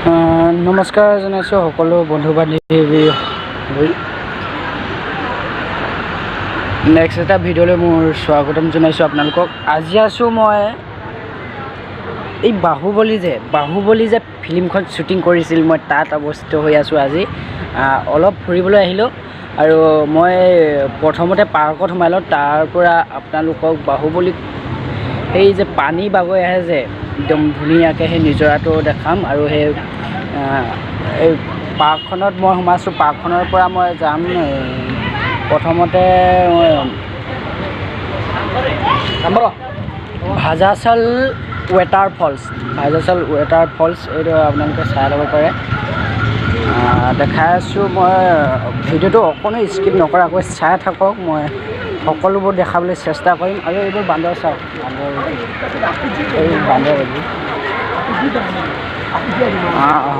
নমস্কাৰ জনাইছোঁ সকলো বন্ধু বান্ধৱী। নেক্সট এটা ভিডিঅ'লৈ মোৰ স্বাগতম জনাইছোঁ আপোনালোকক। আজি আছোঁ মই এই বাহুবলী যে ফিল্মখন শ্বুটিং কৰিছিল, মই তাত অৱস্থিত হৈ আছোঁ আজি। অলপ ফুৰিবলৈ আহিলোঁ আৰু মই প্ৰথমতে পাৰ্কত সোমালোঁ। তাৰ পৰা আপোনালোকক বাহুবলী সেই যে পানী বাগৰি আহে যে একদম ধুনীয়াকৈ সেই নিজৰাটো দেখাম। আৰু সেই এই পাৰ্কখনত মই সোমাইছোঁ। পাৰ্কখনৰ পৰা মই যাম প্ৰথমতে ভাজাচাল ৱাটাৰ ফলছ এইটো আপোনালোকে চাই ল'ব পাৰে। দেখাই আছোঁ মই ভিডিঅ'টো অকণো স্কিপ নকৰাকৈ চাই থাকক। মই সকলোবোৰ দেখাবলৈ চেষ্টা কৰিম। আৰু এইবোৰ বান্দৰ চাওক, বান্দৰ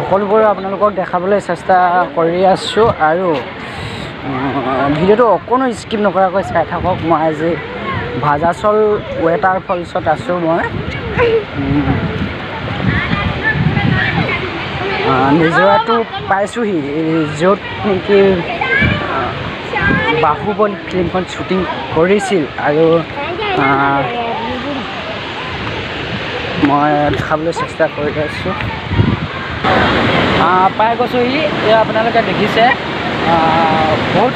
সকলোবোৰ আপোনালোকক দেখাবলৈ চেষ্টা কৰি আছোঁ। আৰু ভিডিঅ'টো অকণো স্কিপ নকৰাকৈ চাই থাকক। মই আজি ভাজাচল ৱাটাৰ ফলছত আছোঁ। মই নিজৰাটো পাইছোঁহি, য'ত নেকি বাহুবলী ফিল্মখন শ্বুটিং কৰিছিল। আৰু মই দেখাবলৈ চেষ্টা কৰি আছোঁ। পাই গৈছোঁহি। এয়া আপোনালোকে দেখিছে, বহুত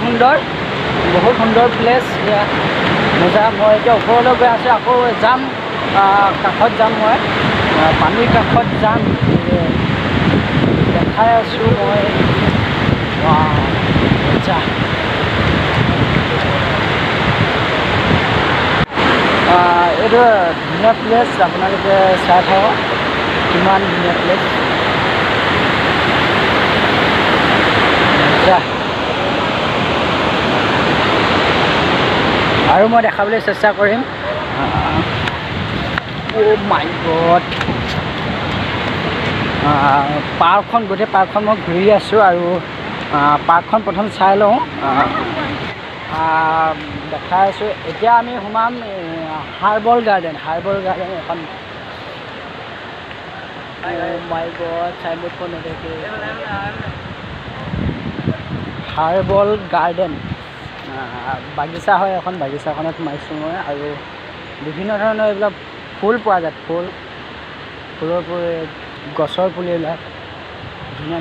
সুন্দৰ প্লেচ। এয়া মজা। মই এতিয়া ওপৰলৈ গৈ আছোঁ, আকৌ যাম কাষত যাম, মই পানীৰ কাষত যাম। দেখাই আছোঁ মই। আচ্ছা, এইটো ধুনীয়া প্লেচ। আপোনালোকে চাই থাকক কিমান ধুনীয়া প্লেচ। আৰু মই দেখাবলৈ চেষ্টা কৰিম। অ' মাই গড, গোটেই পাৰ্কখন মই ঘূৰি আছোঁ। আৰু পাৰ্কখন প্ৰথম চাই লওঁ, দেখাই আছোঁ। এতিয়া আমি সোমাম হাৰ্বল গাৰ্ডেন এখন। মাই গড, চাইনবোৰ্ডখন নেদেখে। হাৰ্বল গাৰ্ডেন বাগিচা হয় এখন। বাগিচাখনত সোমাইছোঁ মই। আৰু বিভিন্ন ধৰণৰ এইবিলাক ফুল পোৱা যায়। ফুলৰ গছৰ পুলি এইবিলাক ধুনীয়া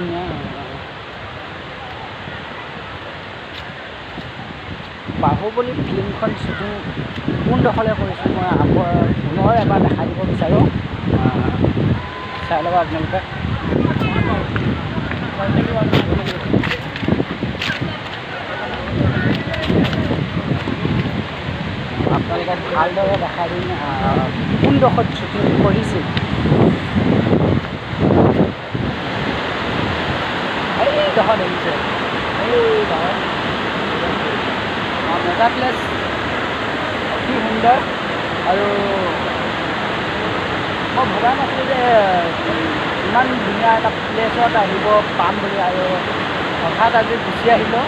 বাহুবলী ফিল্মখন শ্বুটিং কোনডোখৰলৈ কৰিছোঁ মই পুনৰ এবাৰ দেখাই দিব বিচাৰোঁ। চাই ল'ব আপোনালোকে। আপোনালোকক ভালদৰে দেখাই দিম কোনডোখৰত শ্বুটিং কৰিছিল। এইডোখৰ দেখিছে, এইডোখৰ মেগা প্লেচ অতি সুন্দৰ। আৰু মই ভবা নাছিলোঁ যে ইমান ধুনীয়া এটা প্লেচত আহিব পাম বুলি। আৰু হঠাৎ আজি গুচি আহিলোঁ।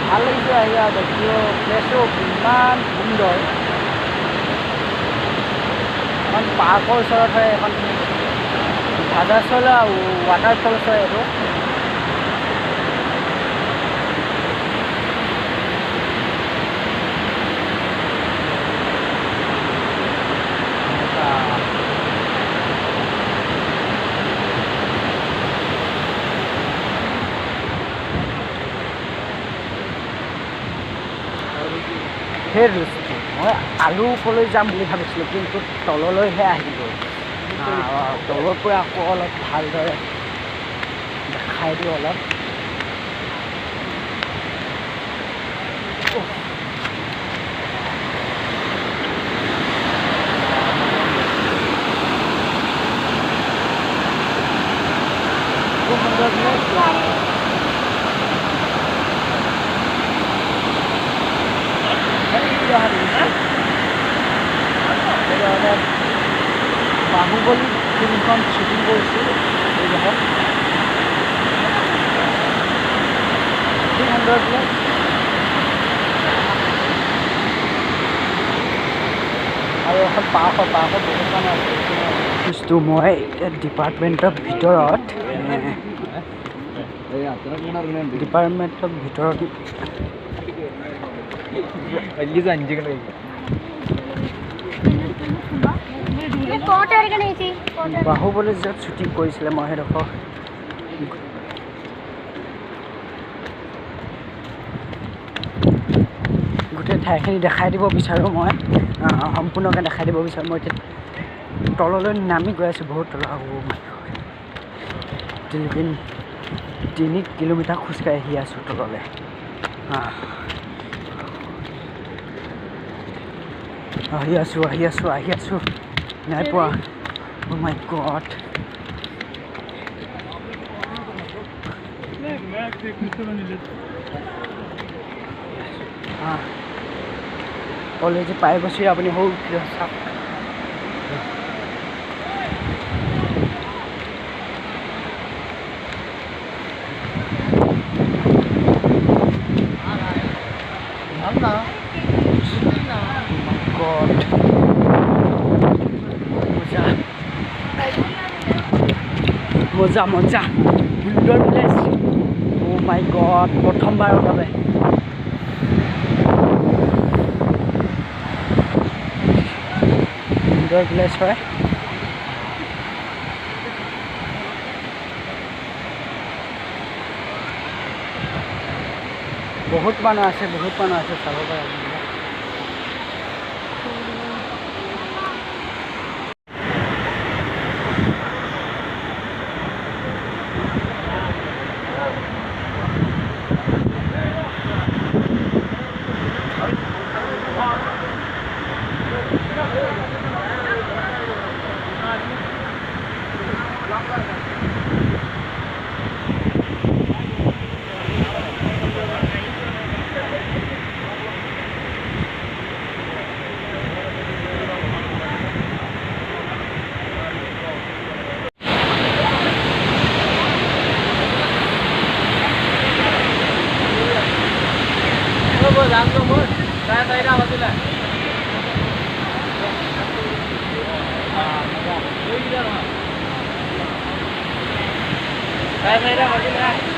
ভাল লাগিছে আহি। দেখিও প্লেচটো ইমান সুন্দৰ। এখন পাৰ্কৰ ওচৰত হয়, এখন ভাজাচল ৱাটাৰ ফলছ হয় এইটো। সেই মই আলু ওপৰলৈ যাম বুলি ভাবিছিলোঁ, কিন্তু তললৈহে আহিলোঁ। তলৰ পৰা আকৌ অলপ ভালদৰে দেখাই দিওঁ অলপ। খুব সুন্দৰ বাহুবলী ফিল্মখন শ্বুটিং কৰিছিল এইডোখৰত। খুব সুন্দৰ প্লেচ। আৰু এখন পাৰ্কত বহুত মানুহ আছে। আছোঁ মই ডিপাৰ্টমেণ্টৰ ভিতৰত বাহুবলী য'ত শ্বুটিং কৰিছিলে মই সেইডোখৰ গোটেই ঠাইখিনি দেখাই দিব বিচাৰোঁ মই সম্পূৰ্ণকৈ দেখাই দিব বিচাৰোঁ মই এতিয়া তললৈ নামি গৈ আছোঁ বহুত তল তিনি কিলোমিটাৰ খোজকাঢ়ি আহি আছোঁ তললৈ আহি আছোঁ নাই পোৱা Oh my God অলৰেডি পাই গৈছে আপুনি সৌ চাওক মজা সুন্দৰ প্লেচ Oh my God প্ৰথমবাৰৰ বাবে সুন্দৰ প্লেচ হয় বহুত মানুহ আছে চাব পাৰে Saya